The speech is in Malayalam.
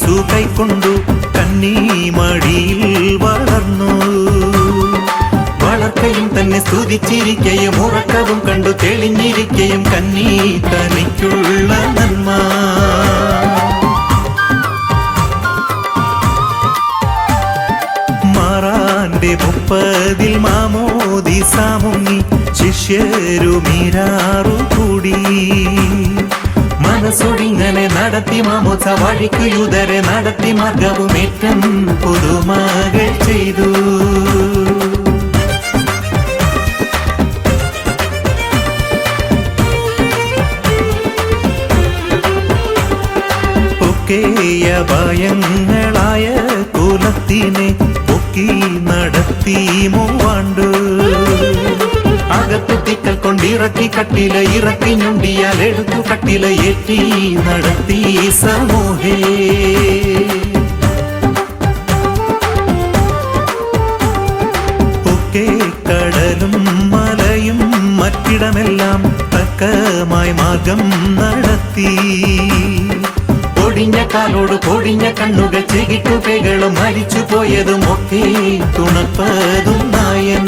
യേശു കൈക്കൊണ്ടു കന്നി മടിയിൽ വളർന്നു. വളർക്കയും തന്നെ സ്തുതിച്ചിരിക്കയും ഉറക്കവും കണ്ടു തെളിഞ്ഞിരിക്കയും കന്നി തനിക്കുള്ള നന്മ. മാറാന്റെ 30 മാമോദീസ മുങ്ങി ശിഷ്യരുമീരാറു കൂടി. മനസ്സൊടിങ്ങനെ നടത്തി മാമോസ വഴിക്കു യൂദരെ നടത്തി മാർഗവും ഏറ്റം പുതുമകൾ ചെയ്തു. ഒക്കെയ ഭയങ്ങളായ കുലത്തിനെ പൊക്കി നടത്തി മൂവാണ്ട്. അകത്തുത്തിക്കൽ കൊണ്ടിറക്കി കട്ടില ഇറക്കി ഞൊണ്ടിയാൽ എടുത്തു കട്ടില ഏറ്റി നടത്തി സമൂഹേ. ഒക്കെ കടലും മലയും മറ്റിടമെല്ലാം തക്കമായി മാർഗം നടത്തി. പൊടിഞ്ഞ കാലോട് പൊടിഞ്ഞ കണ്ണുകൾ ചെകിട്ടുപേകളും മരിച്ചു പോയതും ഒക്കെ തുണപ്പതും നായൻ.